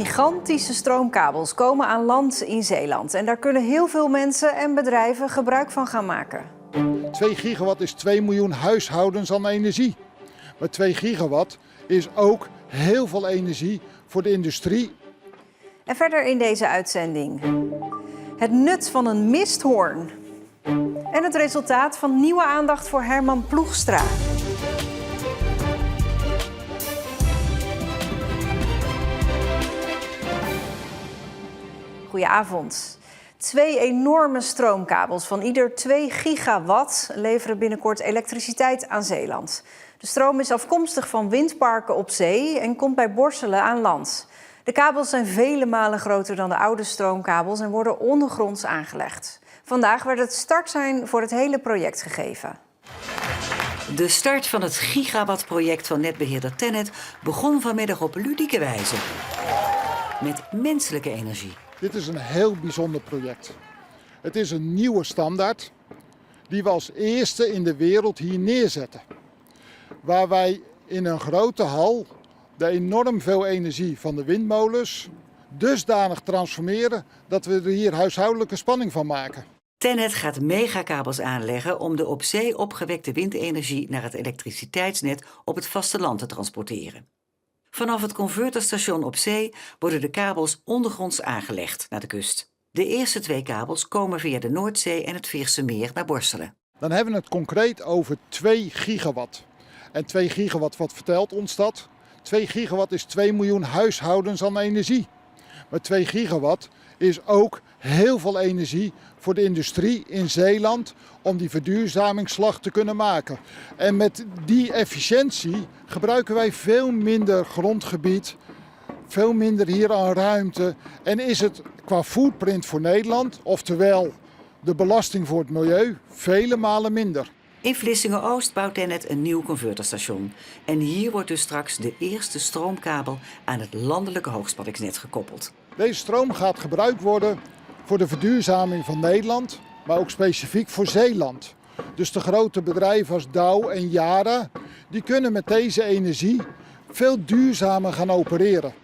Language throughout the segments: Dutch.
Gigantische stroomkabels komen aan land in Zeeland. En daar kunnen heel veel mensen en bedrijven gebruik van gaan maken. 2 gigawatt is 2 miljoen huishoudens aan energie. Maar 2 gigawatt is ook heel veel energie voor de industrie. En verder in deze uitzending. Het nut van een misthoorn. En het resultaat van nieuwe aandacht voor Herman Ploegstra. Goedenavond. 2 enorme stroomkabels van ieder 2 gigawatt leveren binnenkort elektriciteit aan Zeeland. De stroom is afkomstig van windparken op zee en komt bij Borselen aan land. De kabels zijn vele malen groter dan de oude stroomkabels en worden ondergronds aangelegd. Vandaag werd het startsein voor het hele project gegeven. De start van het gigawattproject van netbeheerder TenneT begon vanmiddag op ludieke wijze. Met menselijke energie. Dit is een heel bijzonder project. Het is een nieuwe standaard die we als eerste in de wereld hier neerzetten. Waar wij in een grote hal de enorm veel energie van de windmolens dusdanig transformeren dat we er hier huishoudelijke spanning van maken. TenneT gaat megakabels aanleggen om de op zee opgewekte windenergie naar het elektriciteitsnet op het vasteland te transporteren. Vanaf het converterstation op zee worden de kabels ondergronds aangelegd naar de kust. De eerste 2 kabels komen via de Noordzee en het Veerse Meer naar Borselen. Dan hebben we het concreet over 2 gigawatt. En 2 gigawatt, wat vertelt ons dat? 2 gigawatt is 2 miljoen huishoudens aan energie. Maar 2 gigawatt is ook heel veel energie voor de industrie in Zeeland om die verduurzamingsslag te kunnen maken. En met die efficiëntie gebruiken wij veel minder grondgebied, veel minder hier aan ruimte. En is het qua footprint voor Nederland, oftewel de belasting voor het milieu, vele malen minder. In Vlissingen-Oost bouwt TenneT een nieuw converterstation. En hier wordt dus straks de eerste stroomkabel aan het landelijke hoogspanningsnet gekoppeld. Deze stroom gaat gebruikt worden voor de verduurzaming van Nederland, maar ook specifiek voor Zeeland. Dus de grote bedrijven als Dow en Yara, die kunnen met deze energie veel duurzamer gaan opereren.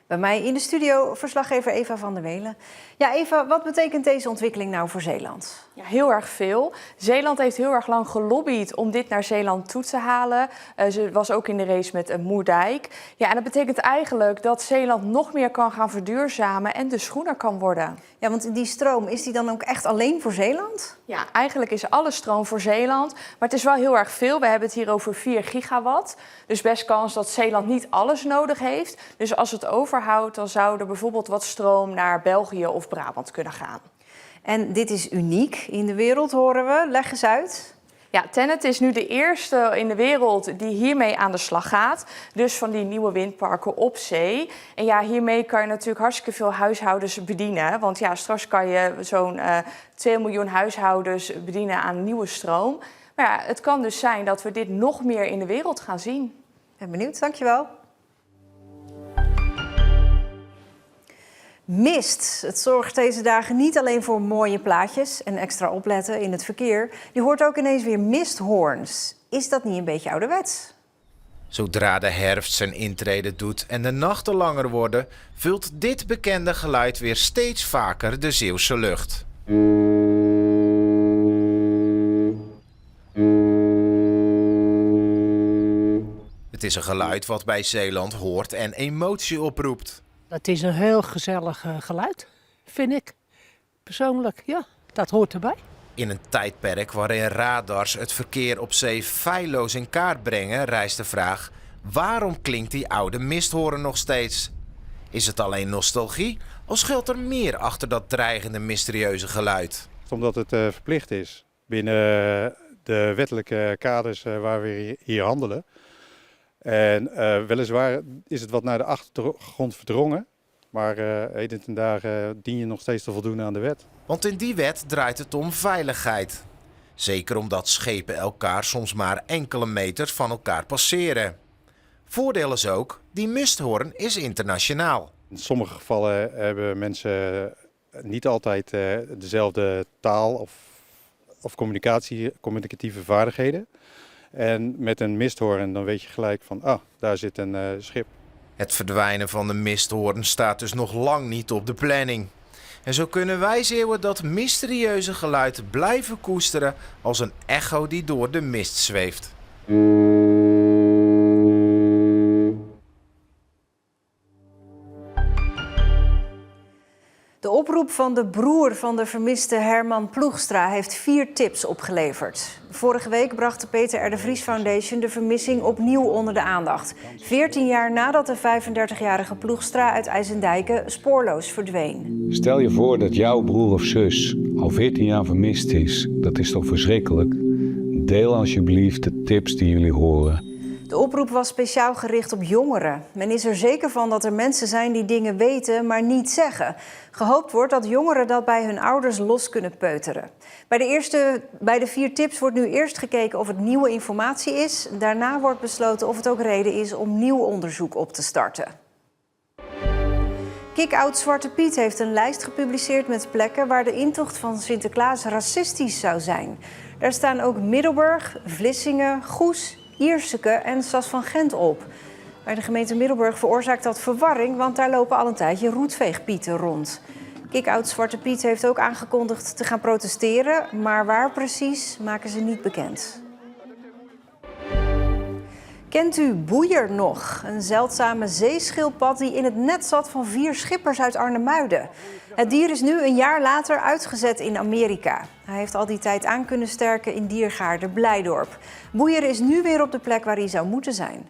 Bij mij in de studio verslaggever Eva van der Welen. Ja, Eva, wat betekent deze ontwikkeling nou voor Zeeland? Ja, heel erg veel. Zeeland heeft heel erg lang gelobbyd om dit naar Zeeland toe te halen. Ze was ook in de race met Moerdijk. Ja, en dat betekent eigenlijk dat Zeeland nog meer kan gaan verduurzamen en dus groener kan worden. Ja, want die stroom, is die dan ook echt alleen voor Zeeland? Ja, eigenlijk is alle stroom voor Zeeland. Maar het is wel heel erg veel. We hebben het hier over 4 gigawatt. Dus best kans dat Zeeland niet alles nodig heeft. Dus als het overhoudt, dan zou er bijvoorbeeld wat stroom naar België of Brabant kunnen gaan. En dit is uniek in de wereld, horen we. Leg eens uit. Ja, TenneT is nu de eerste in de wereld die hiermee aan de slag gaat. Dus van die nieuwe windparken op zee. En ja, hiermee kan je natuurlijk hartstikke veel huishoudens bedienen. Want ja, straks kan je zo'n 2 miljoen huishoudens bedienen aan nieuwe stroom. Maar ja, het kan dus zijn dat we dit nog meer in de wereld gaan zien. Ben benieuwd, dankjewel. Mist. Het zorgt deze dagen niet alleen voor mooie plaatjes en extra opletten in het verkeer. Je hoort ook ineens weer misthoorns. Is dat niet een beetje ouderwets? Zodra de herfst zijn intrede doet en de nachten langer worden, vult dit bekende geluid weer steeds vaker de Zeeuwse lucht. Het is een geluid wat bij Zeeland hoort en emotie oproept. Het is een heel gezellig geluid, vind ik. Persoonlijk, ja, dat hoort erbij. In een tijdperk waarin radars het verkeer op zee feilloos in kaart brengen, rijst de vraag: waarom klinkt die oude misthoorn nog steeds? Is het alleen nostalgie of schuilt er meer achter dat dreigende mysterieuze geluid? Omdat het verplicht is binnen de wettelijke kaders waar we hier handelen. En weliswaar is het wat naar de achtergrond verdrongen. Maar heden ten dagen dien je nog steeds te voldoen aan de wet. Want in die wet draait het om veiligheid. Zeker omdat schepen elkaar soms maar enkele meters van elkaar passeren. Voordeel is ook, die misthoorn is internationaal. In sommige gevallen hebben mensen niet altijd dezelfde taal of communicatieve vaardigheden. En met een misthoorn dan weet je gelijk van, daar zit een schip. Het verdwijnen van de misthoorn staat dus nog lang niet op de planning. En zo kunnen wij Zeeuwen dat mysterieuze geluid blijven koesteren als een echo die door de mist zweeft. De oproep van de broer van de vermiste Herman Ploegstra heeft 4 tips opgeleverd. Vorige week bracht de Peter R. de Vries Foundation de vermissing opnieuw onder de aandacht. 14 jaar nadat de 35-jarige Ploegstra uit IJsendijken spoorloos verdween. Stel je voor dat jouw broer of zus al 14 jaar vermist is. Dat is toch verschrikkelijk? Deel alsjeblieft de tips die jullie horen. De oproep was speciaal gericht op jongeren. Men is er zeker van dat er mensen zijn die dingen weten, maar niet zeggen. Gehoopt wordt dat jongeren dat bij hun ouders los kunnen peuteren. Bij de 4 tips wordt nu eerst gekeken of het nieuwe informatie is. Daarna wordt besloten of het ook reden is om nieuw onderzoek op te starten. Kick-Out Zwarte Piet heeft een lijst gepubliceerd met plekken waar de intocht van Sinterklaas racistisch zou zijn. Daar staan ook Middelburg, Vlissingen, Goes, Ierseke en Sas van Gent op. Bij de gemeente Middelburg veroorzaakt dat verwarring, want daar lopen al een tijdje roetveegpieten rond. Kick-Out Zwarte Piet heeft ook aangekondigd te gaan protesteren, maar waar precies maken ze niet bekend. Kent u Boeier nog? Een zeldzame zeeschildpad die in het net zat van 4 schippers uit Arnhemuiden. Het dier is nu een jaar later uitgezet in Amerika. Hij heeft al die tijd aan kunnen sterken in diergaarde Blijdorp. Boeier is nu weer op de plek waar hij zou moeten zijn.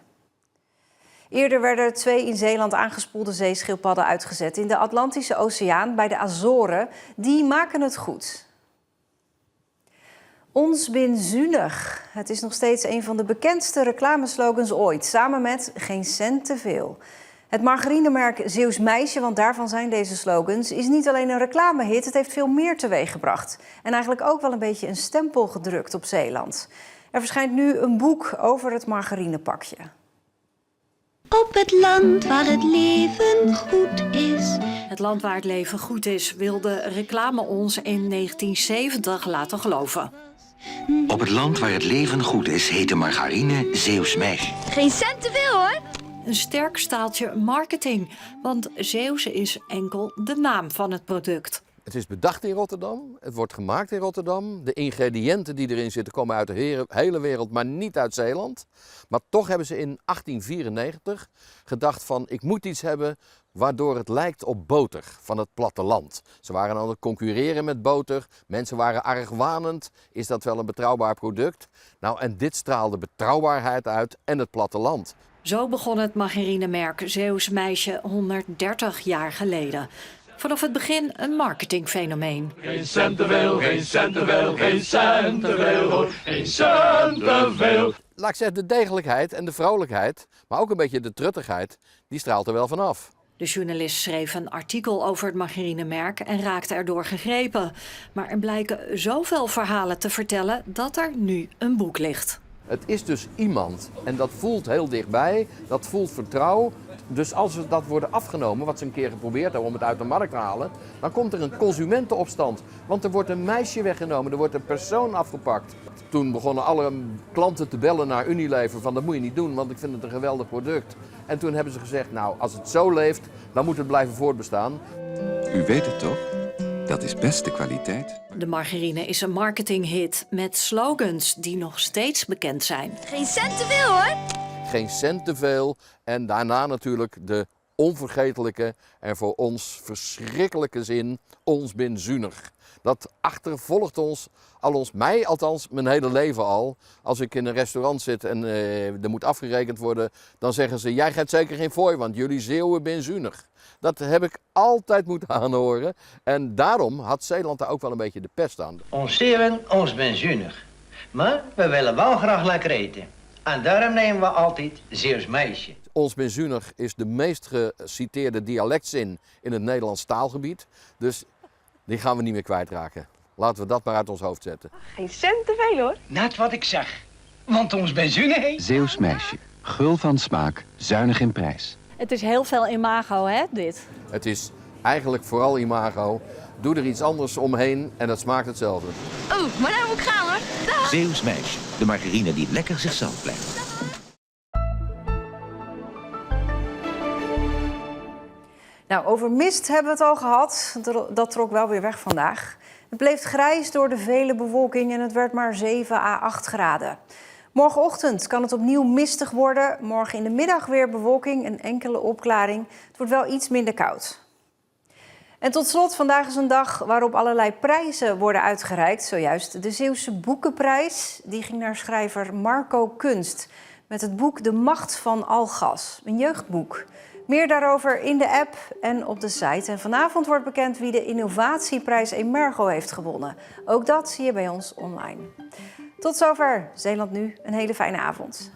Eerder werden 2 in Zeeland aangespoelde zeeschildpadden uitgezet in de Atlantische Oceaan bij de Azoren. Die maken het goed. Ons bin zuinig. Het is nog steeds een van de bekendste reclameslogans ooit, samen met Geen cent te veel. Het margarinemerk Zeeuws Meisje, want daarvan zijn deze slogans, is niet alleen een reclamehit, het heeft veel meer teweeggebracht. En eigenlijk ook wel een beetje een stempel gedrukt op Zeeland. Er verschijnt nu een boek over het margarinepakje. Op het land waar het leven goed is. Het land waar het leven goed is, wil de reclame ons in 1970 laten geloven. Op het land waar het leven goed is, heet de margarine Zeeuws Meisje. Geen cent te veel hoor. Een sterk staaltje marketing, want Zeeuwse is enkel de naam van het product. Het is bedacht in Rotterdam, het wordt gemaakt in Rotterdam. De ingrediënten die erin zitten komen uit de hele wereld, maar niet uit Zeeland. Maar toch hebben ze in 1894 gedacht van ik moet iets hebben waardoor het lijkt op boter van het platteland. Ze waren aan het concurreren met boter, mensen waren argwanend. Is dat wel een betrouwbaar product? Nou, en dit straalde betrouwbaarheid uit en het platteland. Zo begon het margarinemerk Zeeuws Meisje 130 jaar geleden. Vanaf het begin een marketingfenomeen. Geen cent te veel, geen cent te veel, geen cent te veel, hoor. Geen cent te veel. Laat ik zeggen, de degelijkheid en de vrolijkheid, maar ook een beetje de truttigheid, die straalt er wel vanaf. De journalist schreef een artikel over het margarinemerk en raakte erdoor gegrepen. Maar er blijken zoveel verhalen te vertellen dat er nu een boek ligt. Het is dus iemand en dat voelt heel dichtbij, dat voelt vertrouwen. Dus als we dat worden afgenomen, wat ze een keer geprobeerd hebben om het uit de markt te halen, dan komt er een consumentenopstand. Want er wordt een meisje weggenomen, er wordt een persoon afgepakt. Toen begonnen alle klanten te bellen naar Unilever van dat moet je niet doen, want ik vind het een geweldig product. En toen hebben ze gezegd, nou als het zo leeft, dan moet het blijven voortbestaan. U weet het toch? Dat is beste kwaliteit. De margarine is een marketinghit met slogans die nog steeds bekend zijn. Geen cent te veel hoor. Geen cent te veel en daarna natuurlijk de onvergetelijke en voor ons verschrikkelijke zin, ons bin zuinig. Dat achtervolgt mij althans, mijn hele leven al. Als ik in een restaurant zit en er moet afgerekend worden, dan zeggen ze, jij gaat zeker geen fooi, want jullie Zeeuwen bin zuinig. Dat heb ik altijd moeten aanhoren en daarom had Zeeland daar ook wel een beetje de pest aan. Ons Zeeuwen, ons bin zuinig. Maar we willen wel graag lekker eten. En daarom nemen we altijd Zeeuws Meisje. Ons bin zuinig is de meest geciteerde dialectzin in het Nederlands taalgebied. Dus die gaan we niet meer kwijtraken. Laten we dat maar uit ons hoofd zetten. Geen cent te veel hoor. Net wat ik zeg. Want ons bin zuinig. Zeeuws Meisje. Gul van smaak, zuinig in prijs. Het is heel veel imago hè, dit. Het is eigenlijk vooral imago. Doe er iets anders omheen en dat smaakt hetzelfde. Oh, maar nou moet ik gaan hoor. Dag. Zeeuws Meisje. De margarine die lekker zichzelf blijft. Nou, over mist hebben we het al gehad. Dat trok wel weer weg vandaag. Het bleef grijs door de vele bewolking en het werd maar 7 à 8 graden. Morgenochtend kan het opnieuw mistig worden. Morgen in de middag weer bewolking en enkele opklaring. Het wordt wel iets minder koud. En tot slot, vandaag is een dag waarop allerlei prijzen worden uitgereikt. Zojuist de Zeeuwse Boekenprijs. Die ging naar schrijver Marco Kunst met het boek De Macht van Algas, een jeugdboek. Meer daarover in de app en op de site. En vanavond wordt bekend wie de innovatieprijs Emergo heeft gewonnen. Ook dat zie je bij ons online. Tot zover Zeeland Nu. Een hele fijne avond.